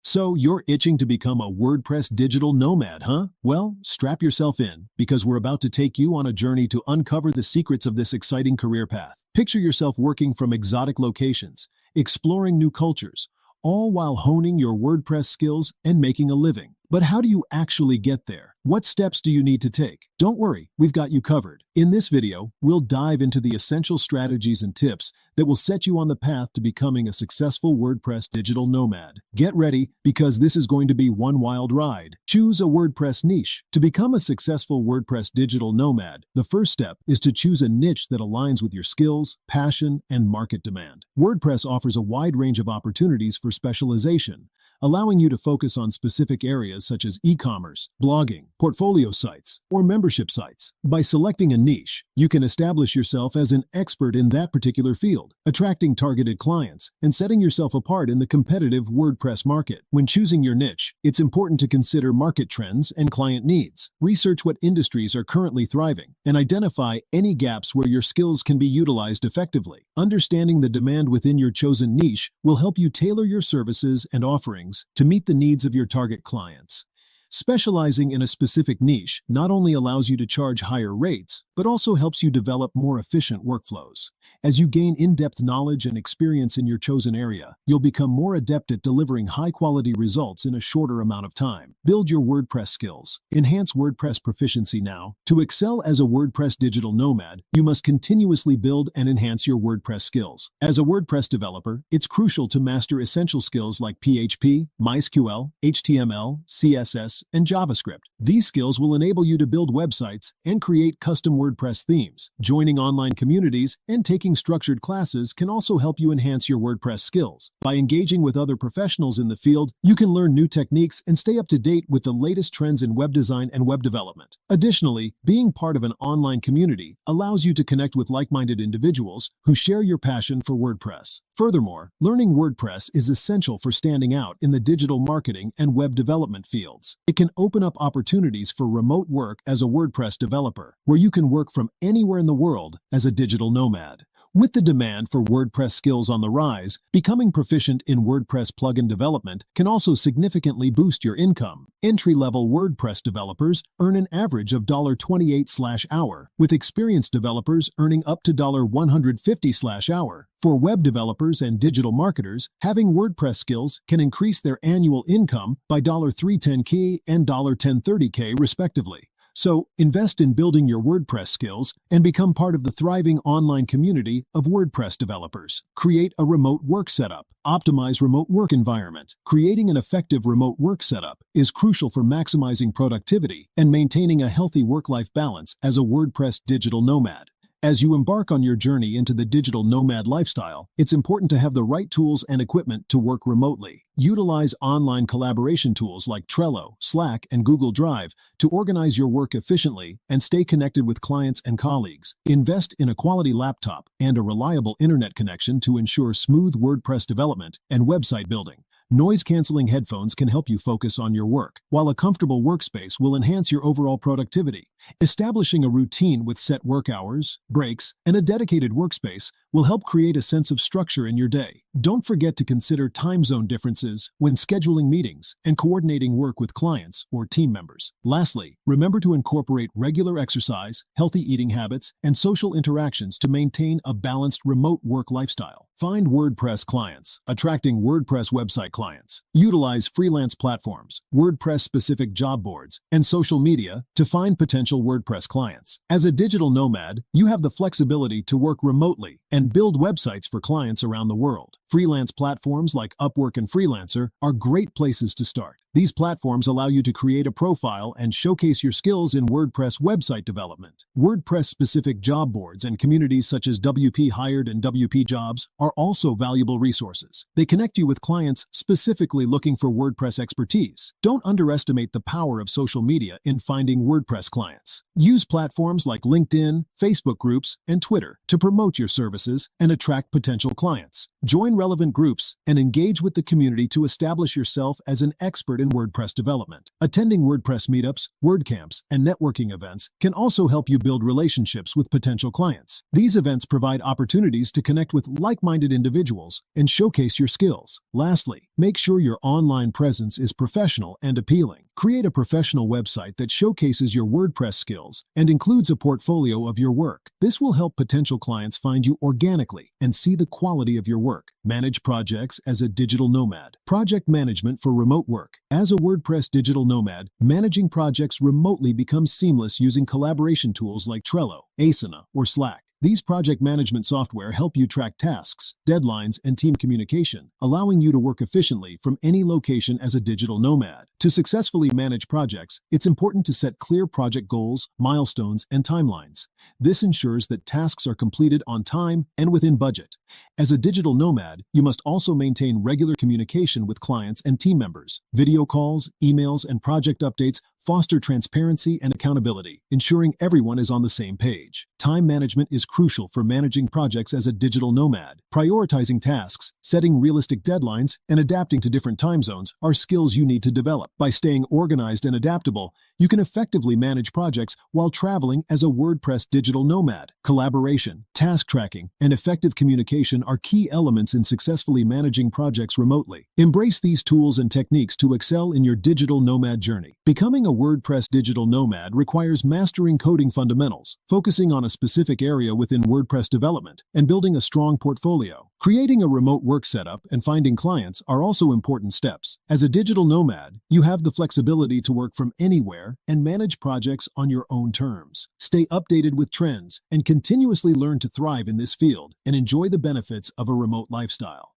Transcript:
So you're itching to become a WordPress digital nomad, huh? Well, strap yourself in, because we're about to take you on a journey to uncover the secrets of this exciting career path. Picture yourself working from exotic locations, exploring new cultures, all while honing your WordPress skills and making a living. But how do you actually get there? What steps do you need to take? Don't worry, we've got you covered. In this video, we'll dive into the essential strategies and tips that will set you on the path to becoming a successful WordPress digital nomad. Get ready, because this is going to be one wild ride. Choose a WordPress niche. To become a successful WordPress digital nomad, the first step is to choose a niche that aligns with your skills, passion, and market demand. WordPress offers a wide range of opportunities for specialization, allowing you to focus on specific areas such as e-commerce, blogging, portfolio sites, or membership sites. By selecting a niche, you can establish yourself as an expert in that particular field, attracting targeted clients and setting yourself apart in the competitive WordPress market. When choosing your niche, it's important to consider market trends and client needs. Research what industries are currently thriving and identify any gaps where your skills can be utilized effectively. Understanding the demand within your chosen niche will help you tailor your services and offerings to meet the needs of your target clients. Specializing in a specific niche not only allows you to charge higher rates, but also helps you develop more efficient workflows. As you gain in-depth knowledge and experience in your chosen area, you'll become more adept at delivering high-quality results in a shorter amount of time. Build your WordPress skills. Enhance WordPress proficiency now. To excel as a WordPress digital nomad, you must continuously build and enhance your WordPress skills. As a WordPress developer, it's crucial to master essential skills like PHP, MySQL, HTML, CSS, and JavaScript. These skills will enable you to build websites and create custom WordPress themes. Joining online communities and taking structured classes can also help you enhance your WordPress skills. By engaging with other professionals in the field, you can learn new techniques and stay up to date with the latest trends in web design and web development. Additionally, being part of an online community allows you to connect with like-minded individuals who share your passion for WordPress. Furthermore, learning WordPress is essential for standing out in the digital marketing and web development fields. It can open up opportunities for remote work as a WordPress developer, where you can work from anywhere in the world as a digital nomad. With the demand for WordPress skills on the rise, becoming proficient in WordPress plugin development can also significantly boost your income. Entry-level WordPress developers earn an average of $28/hour, with experienced developers earning up to $150/hour. For web developers and digital marketers, having WordPress skills can increase their annual income by $310K and $1030K respectively. So, invest in building your WordPress skills and become part of the thriving online community of WordPress developers. Create a remote work setup. Optimize remote work environment. Creating an effective remote work setup is crucial for maximizing productivity and maintaining a healthy work-life balance as a WordPress digital nomad. As you embark on your journey into the digital nomad lifestyle, it's important to have the right tools and equipment to work remotely. Utilize online collaboration tools like Trello, Slack, and Google Drive to organize your work efficiently and stay connected with clients and colleagues. Invest in a quality laptop and a reliable internet connection to ensure smooth WordPress development and website building. Noise-canceling headphones can help you focus on your work, while a comfortable workspace will enhance your overall productivity. Establishing a routine with set work hours, breaks, and a dedicated workspace will help create a sense of structure in your day. Don't forget to consider time zone differences when scheduling meetings and coordinating work with clients or team members. Lastly, remember to incorporate regular exercise, healthy eating habits, and social interactions to maintain a balanced remote work lifestyle. Find WordPress clients. Attracting WordPress website clients. Utilize freelance platforms, WordPress-specific job boards, and social media to find potential WordPress clients. As a digital nomad, you have the flexibility to work remotely and build websites for clients around the world. Freelance platforms like Upwork and Freelancer are great places to start. These platforms allow you to create a profile and showcase your skills in WordPress website development. WordPress-specific job boards and communities such as WP Hired and WP Jobs are also valuable resources. They connect you with clients specifically looking for WordPress expertise. Don't underestimate the power of social media in finding WordPress clients. Use platforms like LinkedIn, Facebook groups, and Twitter to promote your services and attract potential clients. Join relevant groups and engage with the community to establish yourself as an expert expert in WordPress development. Attending WordPress meetups, WordCamps, and networking events can also help you build relationships with potential clients. These events provide opportunities to connect with like-minded individuals and showcase your skills. Lastly, make sure your online presence is professional and appealing. Create a professional website that showcases your WordPress skills and includes a portfolio of your work. This will help potential clients find you organically and see the quality of your work. Manage projects as a digital nomad. Project management for remote work. As a WordPress digital nomad, managing projects remotely becomes seamless using collaboration tools like Trello, Asana, or Slack. These project management software help you track tasks, deadlines, and team communication, allowing you to work efficiently from any location as a digital nomad. To successfully manage projects, it's important to set clear project goals, milestones, and timelines. This ensures that tasks are completed on time and within budget. As a digital nomad, you must also maintain regular communication with clients and team members. Video calls, emails, and project updates foster transparency and accountability, ensuring everyone is on the same page. Time management is crucial for managing projects as a digital nomad. Prioritizing tasks, setting realistic deadlines, and adapting to different time zones are skills you need to develop. By staying organized and adaptable, you can effectively manage projects while traveling as a WordPress digital nomad. Collaboration, task tracking, and effective communication are key elements in successfully managing projects remotely. Embrace these tools and techniques to excel in your digital nomad journey. Becoming a WordPress digital nomad requires mastering coding fundamentals, focusing on a specific area within WordPress development, and building a strong portfolio. Creating a remote work setup and finding clients are also important steps. As a digital nomad, you have the flexibility to work from anywhere and manage projects on your own terms. Stay updated with trends and continuously learn to thrive in this field and enjoy the benefits of a remote lifestyle.